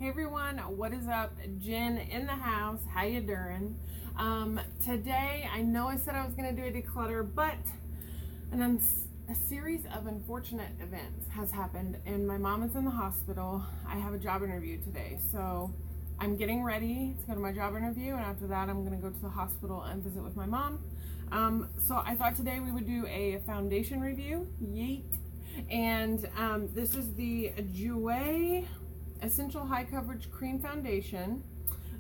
Hey everyone, what is up? Jen in the house. How you doing? Today, I know I said I was going to do a declutter, but a series of unfortunate events has happened, and my mom is in the hospital. I have a job interview today, so I'm getting ready to go to my job interview, and after that, I'm going to go to the hospital and visit with my mom. So I thought today we would do a foundation review. Yeet. And this is the Jouer Essential High Coverage Cream Foundation.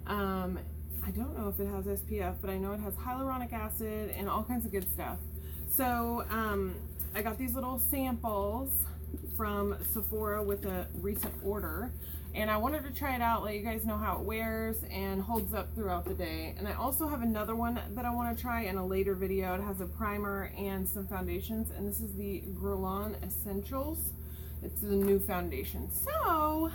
I don't know if it has SPF, but I know it has hyaluronic acid and all kinds of good stuff. So I got these little samples from Sephora with a recent order, and I wanted to try it out, let you guys know how it wears and holds up throughout the day. And I also have another one that I want to try in a later video. It has a primer and some foundations, and this is the Glam Essentials. It's the new foundation. So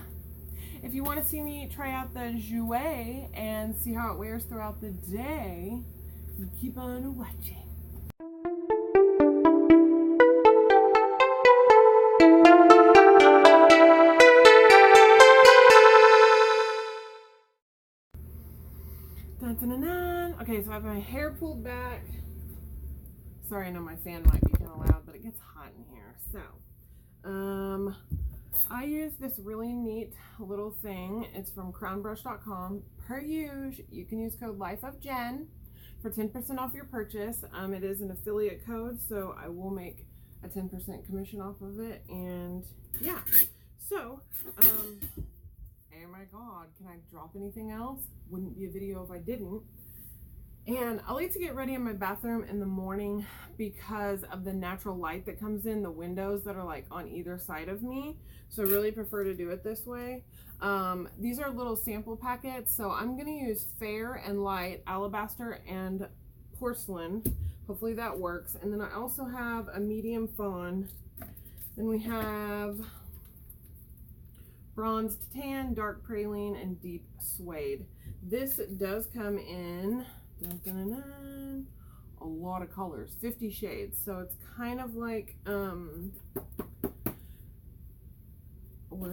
if you want to see me try out the Jouer and see how it wears throughout the day, keep on watching. Dun, dun, dun, dun. Okay, so I have my hair pulled back. Sorry, I know my fan might be kind of loud, but it gets hot in here. So, I use this really neat little thing. It's from crownbrush.com. Per usual, you can use code LifeOfJen for 10% off your purchase. It is an affiliate code, so I will make a 10% commission off of it. And yeah, so, oh my god, can I drop anything else? Wouldn't be a video if I didn't. And I like to get ready in my bathroom in the morning because of the natural light that comes in the windows that are like on either side of me. So I really prefer to do it this way. These are little sample packets. So I'm going to use fair and light, alabaster and porcelain. Hopefully that works. And then I also have a medium fawn. Then we have bronzed tan, dark praline, and deep suede. This does come in dun, dun, dun, dun, a lot of colors, 50 shades. So it's kind of like what?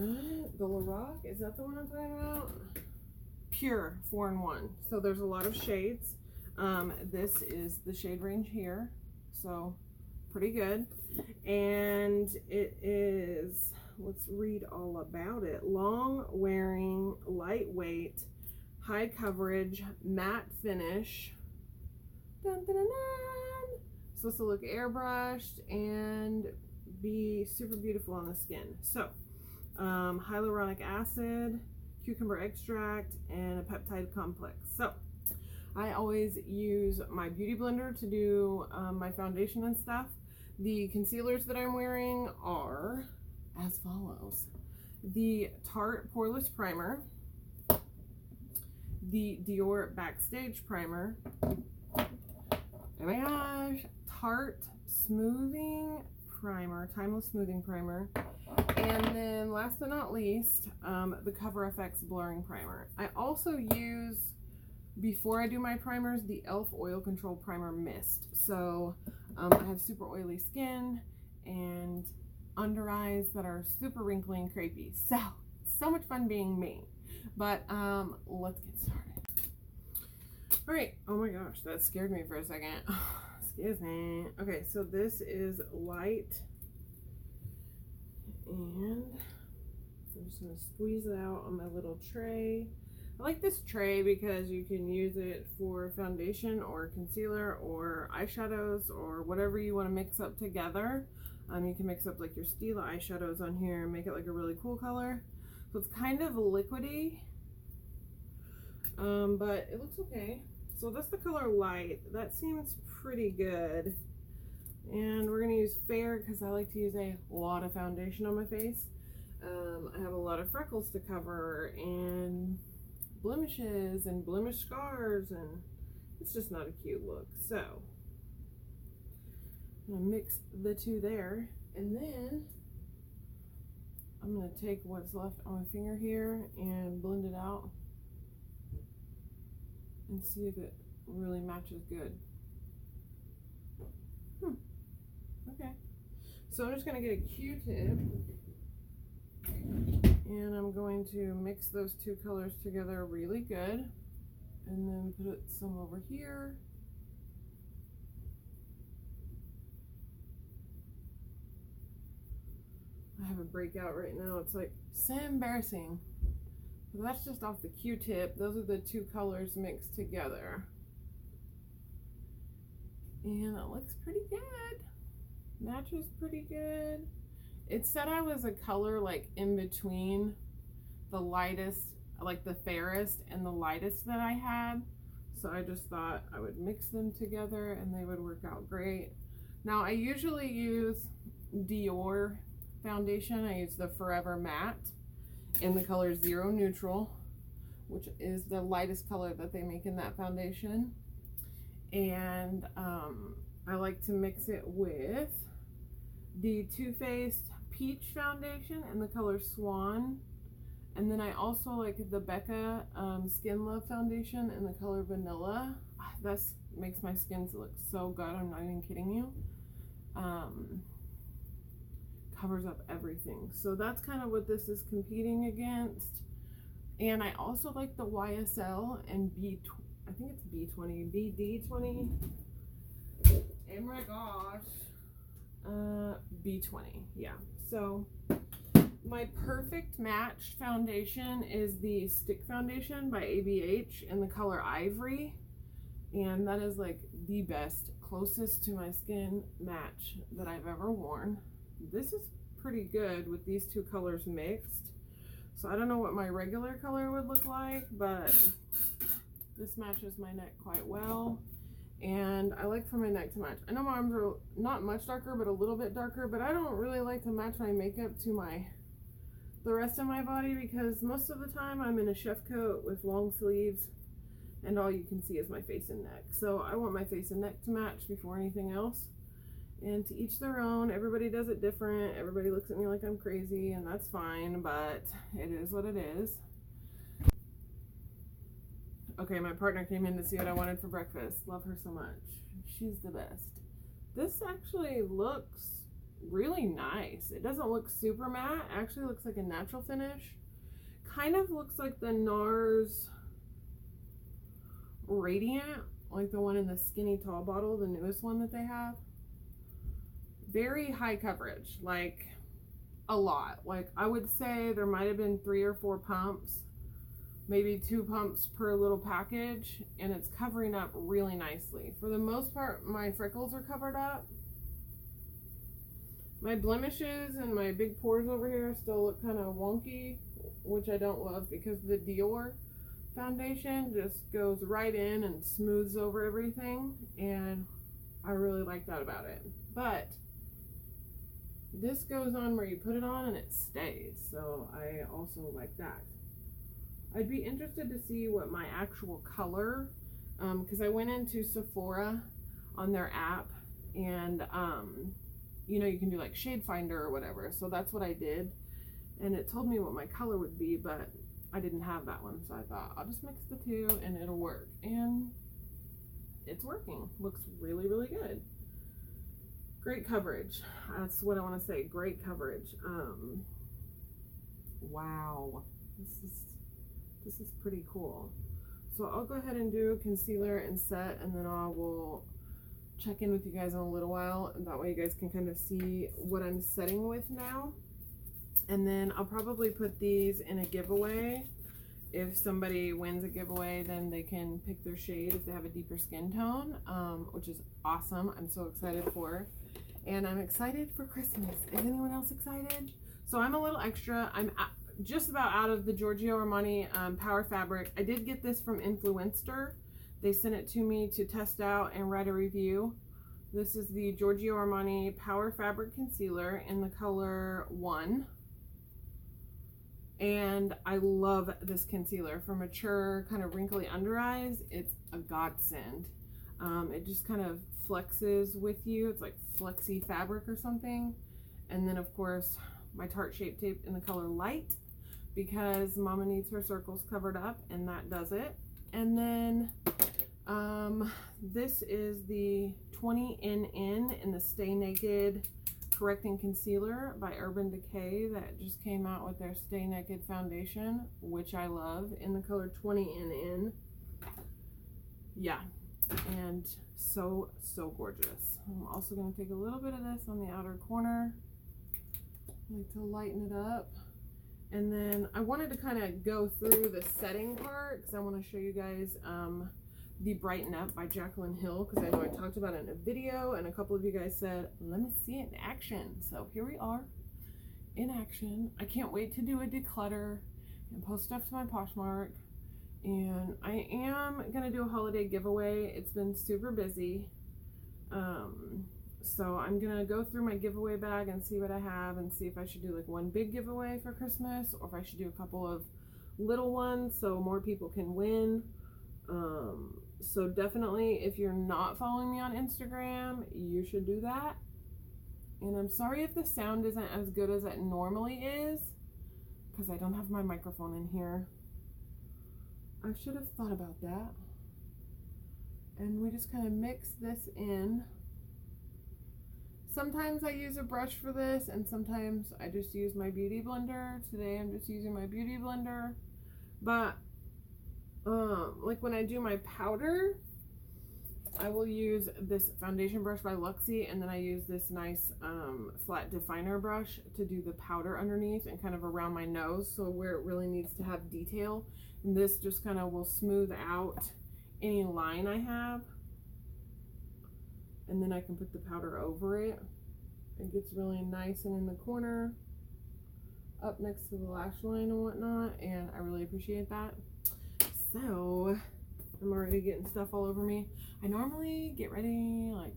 The Lorac? Is that the one I'm talking about? Pure 4-in-1. So there's a lot of shades. This is the shade range here. So pretty good. And it is, let's read all about it. Long wearing, lightweight, high coverage, matte finish. Dun, dun, dun, dun. Supposed to look airbrushed and be super beautiful on the skin. So, hyaluronic acid, cucumber extract, and a peptide complex. So, I always use my beauty blender to do my foundation and stuff. The concealers that I'm wearing are as follows. The Tarte Poreless Primer, the Dior Backstage Primer, oh my gosh, Tarte Smoothing Primer, Timeless Smoothing Primer, and then last but not least, the Cover FX Blurring Primer. I also use, before I do my primers, the e.l.f. Oil Control Primer Mist. So I have super oily skin and under eyes that are super wrinkly and crepey. So much fun being me. But let's get started. All right. Oh my gosh, that scared me for a second. Excuse me. Okay, so this is light, and I'm just gonna squeeze it out on my little tray. I like this tray because you can use it for foundation or concealer or eyeshadows or whatever you want to mix up together. You can mix up like your Stila eyeshadows on here and make it like a really cool color. So it's kind of liquidy, but it looks okay. So that's the color light. That seems pretty good. And we're gonna use fair because I like to use a lot of foundation on my face. I have a lot of freckles to cover and blemishes and blemish scars, and it's just not a cute look. So I'm gonna mix the two there, and then I'm going to take what's left on my finger here and blend it out and see if it really matches good. Okay. So I'm just going to get a Q-tip And I'm going to mix those two colors together really good, and then put some over here. I have a breakout right now. It's like so embarrassing. So that's just off the Q-tip. Those are the two colors mixed together. And it looks pretty good. Matches pretty good. It said I was a color like in between the lightest, like the fairest and the lightest that I had. So I just thought I would mix them together and they would work out great. Now I usually use Dior foundation. I use the Forever Matte in the color Zero Neutral, which is the lightest color that they make in that foundation. And I like to mix it with the Too Faced Peach foundation in the color Swan. And then I also like the Becca Skin Love foundation in the color Vanilla. That makes my skin look so good. I'm not even kidding you. Covers up everything. So that's kind of what this is competing against. And I also like the YSL and I think it's B20, BD20. Oh my gosh. B20, yeah. So my perfect match foundation is the Stick Foundation by ABH in the color Ivory. And that is like the best, closest to my skin match that I've ever worn. This is pretty good with these two colors mixed. So I don't know what my regular color would look like, but this matches my neck quite well. And I like for my neck to match. I know my arms are not much darker, but a little bit darker, but I don't really like to match my makeup to the rest of my body, because most of the time I'm in a chef coat with long sleeves and all you can see is my face and neck. So I want my face and neck to match before anything else. And to each their own. Everybody does it different. Everybody looks at me like I'm crazy, and that's fine, but it is what it is. Okay, my partner came in to see what I wanted for breakfast. Love her so much. She's the best. This actually looks really nice. It doesn't look super matte. It actually looks like a natural finish. Kind of looks like the NARS Radiant, like the one in the skinny tall bottle, the newest one that they have. Very high coverage, like a lot. Like I would say there might have been 3 or 4 pumps, maybe 2 pumps per little package, and it's covering up really nicely. For the most part, my freckles are covered up. My blemishes and my big pores over here still look kind of wonky, which I don't love, because the Dior foundation just goes right in and smooths over everything, and I really like that about it. But this goes on where you put it on and it stays, so I also like that. I'd be interested to see what my actual color, because I went into Sephora on their app, and you know, you can do like shade finder or whatever, so that's what I did, and it told me what my color would be, but I didn't have that one, so I thought I'll just mix the two and it'll work, and it's working. Looks really, really good. Great coverage. That's what I want to say. Great coverage. Wow, this is pretty cool. So I'll go ahead and do concealer and set, and then I will check in with you guys in a little while, and that way you guys can kind of see what I'm setting with now. And then I'll probably put these in a giveaway. If somebody wins a giveaway, then they can pick their shade if they have a deeper skin tone, which is awesome. I'm so excited for. And I'm excited for Christmas. Is anyone else excited? So I'm a little extra. I'm just about out of the Giorgio Armani Power Fabric. I did get this from Influenster. They sent it to me to test out and write a review. This is the Giorgio Armani Power Fabric Concealer in the color 1. And I love this concealer. For mature, kind of wrinkly under eyes, it's a godsend. It just kind of flexes with you. It's like flexy fabric or something. And then of course my Tarte Shape Tape in the color Light, because Mama needs her circles covered up, and that does it. And then this is the 20NN in the Stay Naked Correcting Concealer by Urban Decay that just came out with their Stay Naked foundation, which I love, in the color 20 and in. Yeah, and so gorgeous. I'm also going to take a little bit of this on the outer corner, like to lighten it up. And then I wanted to kind of go through the setting part because I want to show you guys the Brighten Up by Jaclyn Hill, because I know I talked about it in a video and a couple of you guys said, let me see it in action. So here we are in action. I can't wait to do a declutter and post stuff to my Poshmark. And I am going to do a holiday giveaway. It's been super busy. So I'm going to go through my giveaway bag and see what I have and see if I should do like one big giveaway for Christmas or if I should do a couple of little ones so more people can win. So definitely, if you're not following me on Instagram, you should do that. And I'm sorry if the sound isn't as good as it normally is, because I don't have my microphone in here. I should have thought about that. And we just kind of mix this in. Sometimes I use a brush for this, and sometimes I just use my beauty blender. Today I'm just using my beauty blender. But like when I do my powder, I will use this foundation brush by Luxie, and then I use this nice flat definer brush to do the powder underneath and kind of around my nose, so where it really needs to have detail. And this just kind of will smooth out any line I have, and then I can put the powder over it. It gets really nice and in the corner up next to the lash line and whatnot, and I really appreciate that. So I'm already getting stuff all over me. I normally get ready like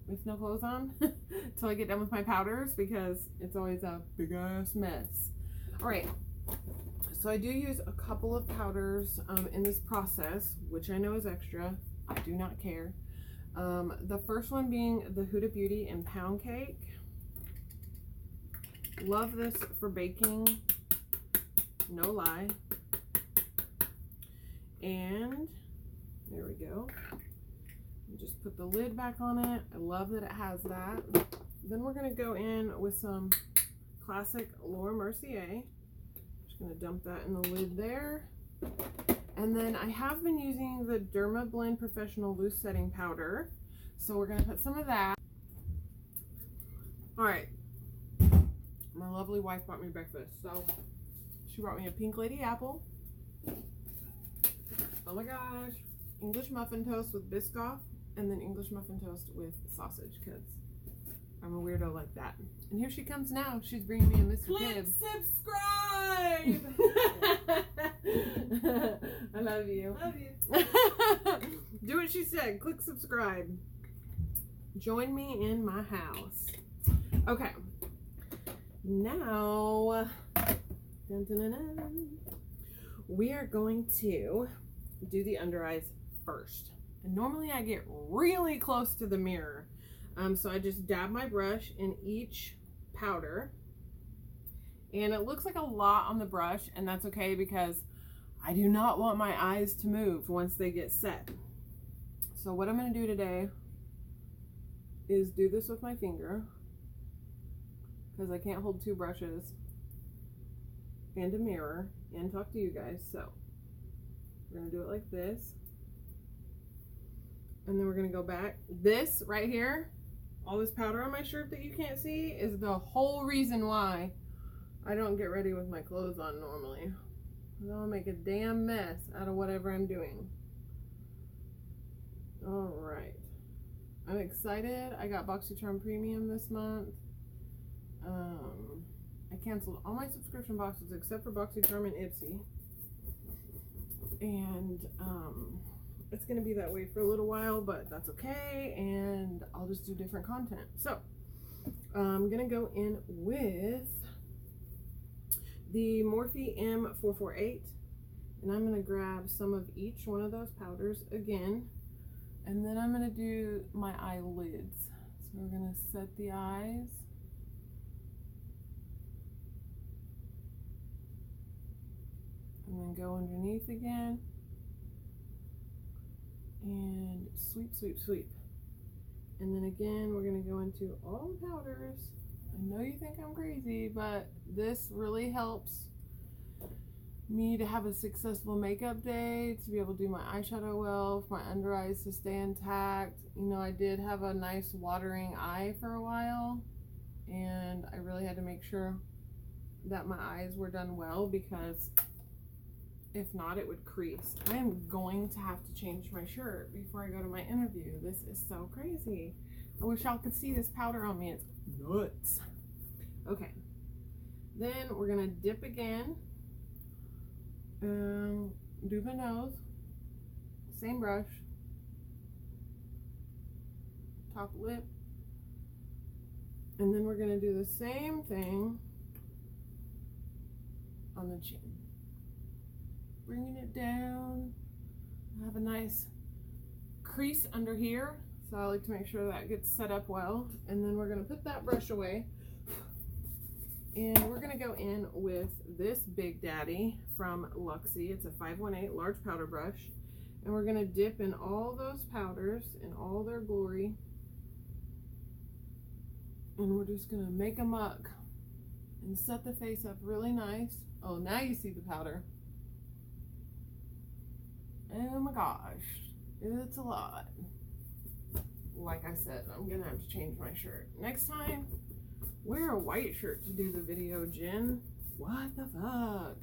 with no clothes on until I get done with my powders, because it's always a big ass mess. All right, so I do use a couple of powders in this process, which I know is extra. I do not care. The first one being the Huda Beauty in Pound Cake. Love this for baking, no lie. And there we go. Just put the lid back on it. I love that it has that. Then we're going to go in with some classic Laura Mercier. Just going to dump that in the lid there. And then I have been using the Derma Blend Professional Loose Setting Powder. So we're going to put some of that. All right. My lovely wife brought me breakfast. So she brought me a pink lady apple. Oh my gosh. English muffin toast with Biscoff, and then English muffin toast with sausage, because I'm a weirdo like that. And here she comes now. She's bringing me a Mr. Click Pibb. subscribe! I love you. Love you. Do what she said. Click subscribe. Join me in my house. Okay. Now, dun, dun, dun, dun, we are going to do the under eyes first. And normally I get really close to the mirror. So I just dab my brush in each powder. And it looks like a lot on the brush, and that's okay because I do not want my eyes to move once they get set. So what I'm going to do today is do this with my finger, because I can't hold two brushes and a mirror and talk to you guys. So we're going to do it like this. And then we're going to go back. This right here, all this powder on my shirt that you can't see, is the whole reason why I don't get ready with my clothes on normally. I'll make a damn mess out of whatever I'm doing. All right. I'm excited. I got BoxyCharm Premium this month. I canceled all my subscription boxes except for BoxyCharm and Ipsy. And it's going to be that way for a little while, but that's okay. And I'll just do different content. So I'm going to go in with the Morphe M448. And I'm going to grab some of each one of those powders again. And then I'm going to do my eyelids. So we're going to set the eyes. And then go underneath again. And sweep, sweep, sweep. And then again, we're going to go into all the powders I know you think I'm crazy, but this really helps me to have a successful makeup day, to be able to do my eyeshadow well, for my under eyes to stay intact. You know, I did have a nice watering eye for a while, and I really had to make sure that my eyes were done well, because if not, it would crease. I am going to have to change my shirt before I go to my interview. This is so crazy. I wish y'all could see this powder on me. It's nuts. Okay, then we're gonna dip again. Do the nose, same brush, top lip, and then we're gonna do the same thing on the chin. Bringing it down. I have a nice crease under here, so I like to make sure that gets set up well. And then we're gonna put that brush away, and we're gonna go in with this Big Daddy from Luxie. It's a 518 large powder brush, and we're gonna dip in all those powders in all their glory, and we're just gonna make a muck and set the face up really nice. Oh, now you see the powder. Oh my gosh, it's a lot. Like I said, I'm gonna have to change my shirt next time. Wear a white shirt to do the video, Jen. What the fuck?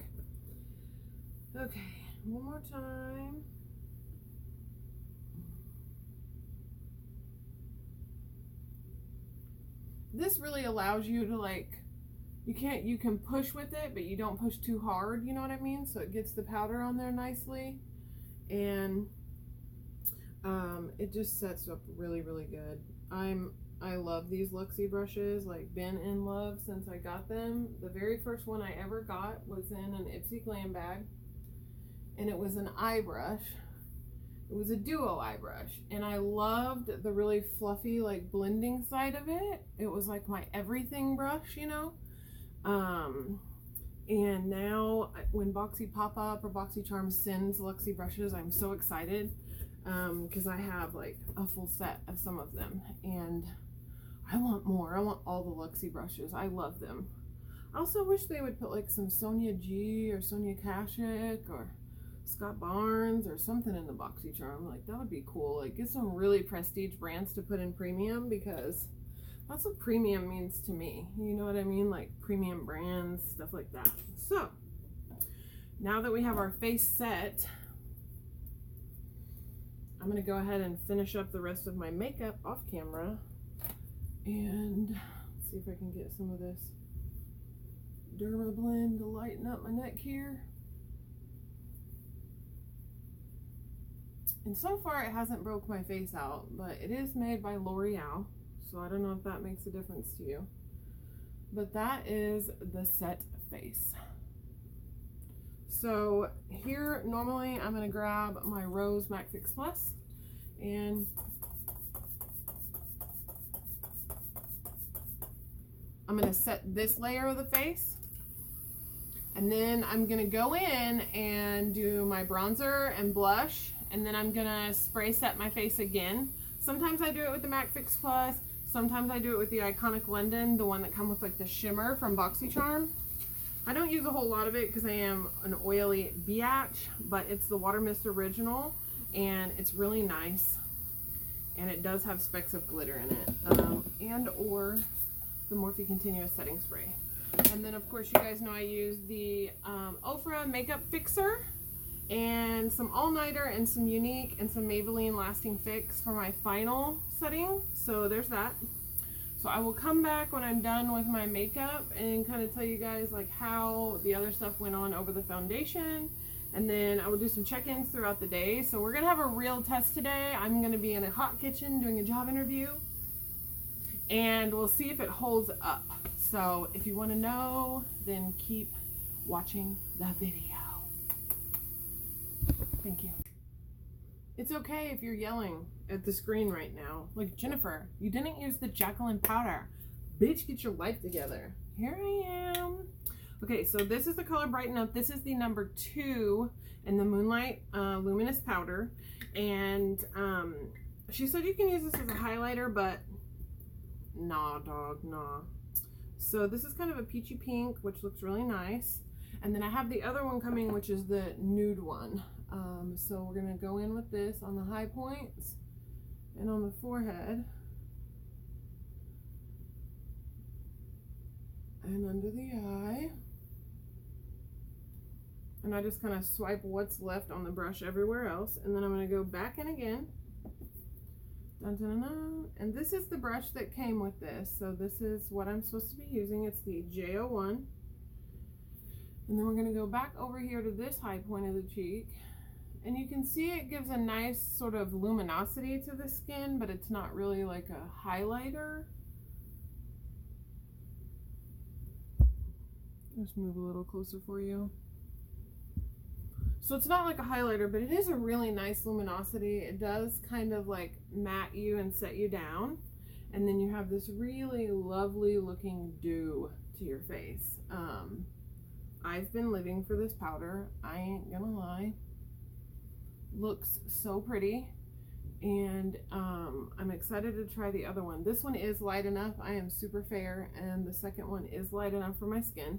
Okay, one more time. This really allows you to, like, you can push with it, but you don't push too hard, you know what I mean? So it gets the powder on there nicely, and it just sets up really, really good. I love these Luxie brushes, like, been in love since I got them. The very first one I ever got was in an Ipsy glam bag, and it was an eye brush. It was a duo eye brush, and I loved the really fluffy, like, blending side of it. It was like my everything brush, you know? And now when Boxy Pop-Up or BoxyCharm sends Luxie brushes, I'm so excited, because I have, like, a full set of some of them, and I want more. I want all the Luxie brushes. I love them. I also wish they would put, like, some Sonia G or Sonia Kashuk or Scott Barnes or something in the BoxyCharm. Like, that would be cool. Like, get some really prestige brands to put in premium, because that's what premium means to me. You know what I mean? Like, premium brands, stuff like that. So, now that we have our face set, I'm going to go ahead and finish up the rest of my makeup off camera, and see if I can get some of this Derma blend to lighten up my neck here. And so far it hasn't broke my face out, but it is made by L'Oreal, so I don't know if that makes a difference to you. But that is the set face. So here, normally I'm going to grab my Rose Mac Fix Plus, and I'm going to set this layer of the face, and then I'm going to go in and do my bronzer and blush, and then I'm going to spray set my face again. Sometimes I do it with the Mac Fix Plus, sometimes I do it with the Iconic London, the one that comes with, like, the shimmer from BoxyCharm. I don't use a whole lot of it because I am an oily biatch, but it's the Water Mist Original, and it's really nice, and it does have specks of glitter in it, and or the Morphe Continuous Setting Spray. And then, of course, you guys know I use the Ofra Makeup Fixer, and some all-nighter, and some Unique, and some Maybelline Lasting Fix for my final setting. So there's that. So I will come back when I'm done with my makeup and kind of tell you guys, like, how the other stuff went on over the foundation, and then I will do some check-ins throughout the day. So we're gonna have a real test today. I'm gonna be in a hot kitchen doing a job interview, and we'll see if it holds up. So if you want to know, then keep watching the video. Thank you. It's okay if you're yelling at the screen right now. Like, Jennifer, you didn't use the Jacqueline powder. Bitch, get your life together. Here I am. Okay, so this is the color Brighten Up. This is the number 2 in the Moonlight Luminous Powder. And she said you can use this as a highlighter, but nah, dog, nah. So this is kind of a peachy pink, which looks really nice. And then I have the other one coming, which is the nude one. So we're gonna go in with this on the high points and on the forehead and under the eye. And I just kind of swipe what's left on the brush everywhere else. And then I'm going to go back in again. Dun, dun, dun, dun. And this is the brush that came with this. So this is what I'm supposed to be using. It's the J01. And then we're going to go back over here to this high point of the cheek. And you can see it gives a nice sort of luminosity to the skin, but it's not really like a highlighter. Just move a little closer for you. So it's not like a highlighter, but it is a really nice luminosity. It does kind of like matte you and set you down. And then you have this really lovely looking dew to your face. I've been living for this powder. I ain't gonna lie. Looks so pretty. And I'm excited to try the other one. This one is light enough. I am super fair. And the second one is light enough for my skin.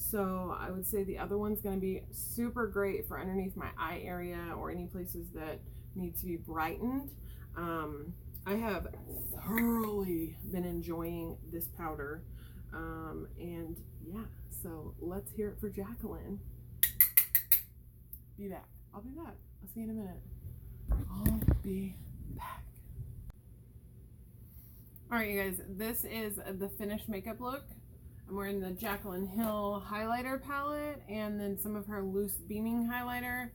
So I would say the other one's going to be super great for underneath my eye area or any places that need to be brightened. I have thoroughly been enjoying this powder. And yeah, so let's hear it for Jacqueline. Be back. I'll be back. I'll see you in a minute. I'll be back. Alright, you guys, this is the finished makeup look. I'm wearing the Jaclyn Hill highlighter palette and then some of her loose beaming highlighter.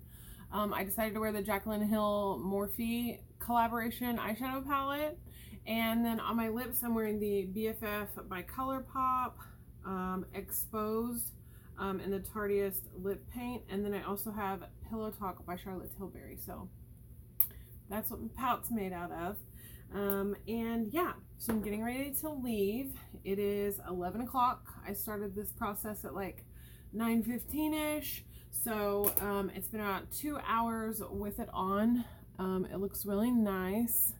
I decided to wear the Jaclyn Hill Morphe collaboration eyeshadow palette. And then on my lips, I'm wearing the BFF by ColourPop Exposed in the Tardiest lip paint. And then I also have Pillow Talk by Charlotte Tilbury. So that's what my palettes made out of. And yeah, so I'm getting ready to leave. It is 11 o'clock. I started this process at like 9:15ish. So it's been about 2 hours with it on. It looks really nice.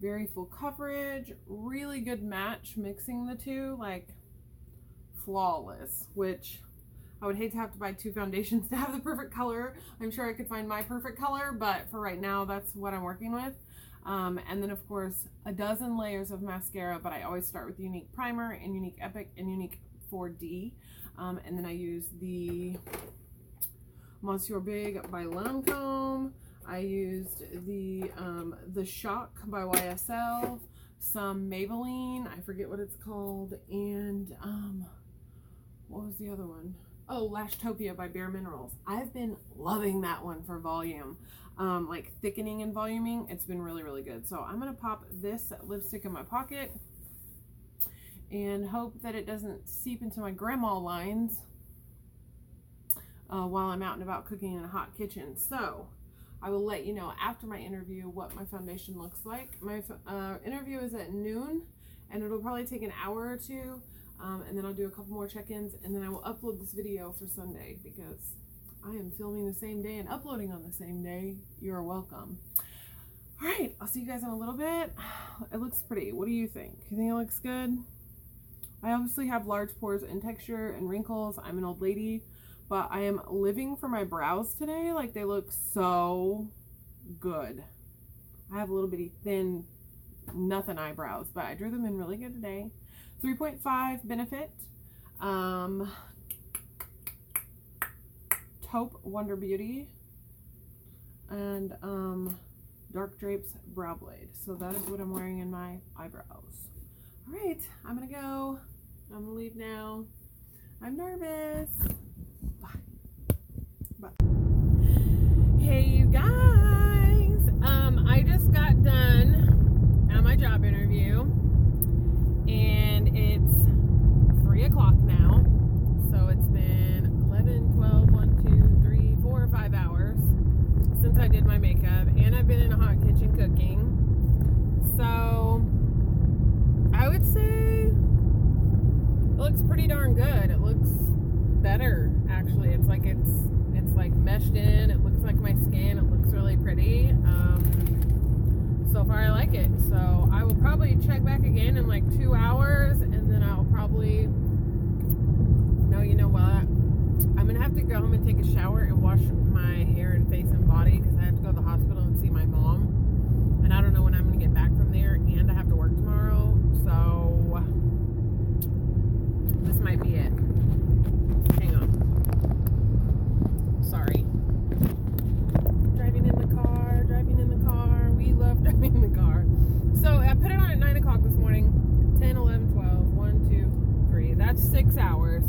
Very full coverage, really good match mixing the two, like flawless, which I would hate to have to buy 2 foundations to have the perfect color. I'm sure I could find my perfect color, but for right now, that's what I'm working with. And then of course a dozen layers of mascara, but I always start with Unique Primer and Unique Epic and Unique 4D. And then I use the Monsieur Big by Lancome. I used the Shock by YSL, some Maybelline, I forget what it's called, and what was the other one? Oh, Lashtopia by Bare Minerals. I've been loving that one for volume. Like thickening and voluming, it's been really, really good. So I'm gonna pop this lipstick in my pocket and hope that it doesn't seep into my grandma lines while I'm out and about cooking in a hot kitchen. So I will let you know after my interview what my foundation looks like. My interview is at noon, and it'll probably take an hour or two, and then I'll do a couple more check-ins, and then I will upload this video for Sunday because I am filming the same day and uploading on the same day. You're welcome. All right, I'll see you guys in a little bit. It looks pretty. What do you think? You think it looks good? I obviously have large pores and texture and wrinkles. I'm an old lady, but I am living for my brows today. Like, they look so good. I have a little bitty thin, nothing eyebrows, but I drew them in really good today. 3.5 Benefit. Taupe Wonder Beauty, and Dark Drapes Brow Blade. So that is what I'm wearing in my eyebrows. All right, I'm gonna go. I'm gonna leave now. I'm nervous. Bye. Bye. Hey, you guys. I just got done at my job interview, and it's 3 o'clock now. So it's been 11, 12, 1, 2, 3, 4, 5 hours since I did my makeup, and I've been in a hot kitchen cooking. So I would say it looks pretty darn good. It looks better, actually. It's like like meshed in. It looks like my skin. It looks really pretty. So far I like it. So I will probably check back again in like 2 hours, and then I'll probably have to go home and take a shower and wash my hair and face and body because I have to go to the hospital and see my mom. And I don't know when I'm going to get back from there, and I have to work tomorrow. So this might be it. Hang on. Sorry. Driving in the car, driving in the car. We love driving in the car. So I put it on at 9 o'clock this morning. 10, 11, 12, 1, 2, 3. That's 6 hours.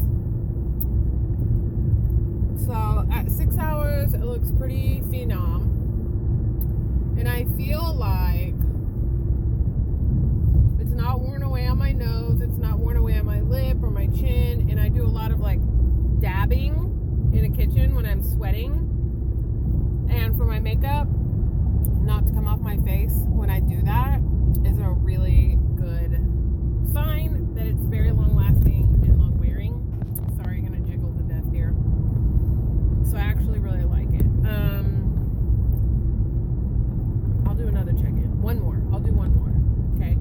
So at 6 hours, it looks pretty phenom. And I feel like it's not worn away on my nose. It's not worn away on my lip or my chin. And I do a lot of like dabbing in a kitchen when I'm sweating. And for my makeup, not to come off my face when I do that is a really good sign that it's very long lasting and long wearing. Sorry, I'm gonna jiggle to death here. So I actually really like it. I'll do another check-in. One more. I'll do one more. Okay.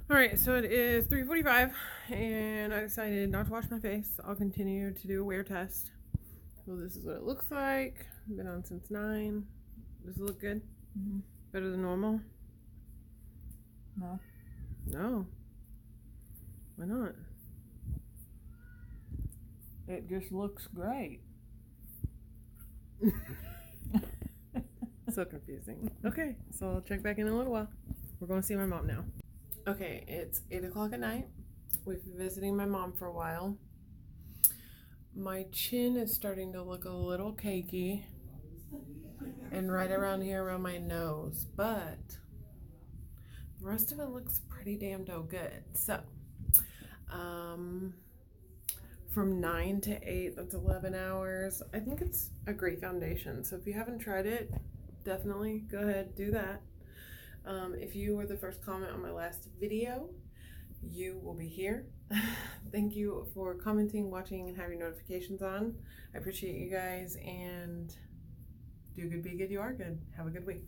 All right. So it is 3:45, and I decided not to wash my face. I'll continue to do a wear test. So this is what it looks like. Been on since 9. Does it look good? Mm-hmm. Better than normal? No. No. Why not? It just looks great. So confusing. Okay, so I'll check back in a little while. We're going to see my mom now. Okay, it's 8 o'clock at night. We've been visiting my mom for a while. My chin is starting to look a little cakey. And right around here around my nose. But the rest of it looks pretty damn good. So, from 9 to 8, that's 11 hours. I think it's a great foundation. So if you haven't tried it, definitely go ahead, do that. If you were the first comment on my last video, you will be here. Thank you for commenting, watching, and having notifications on. I appreciate you guys, and do good, be good, you are good. Have a good week.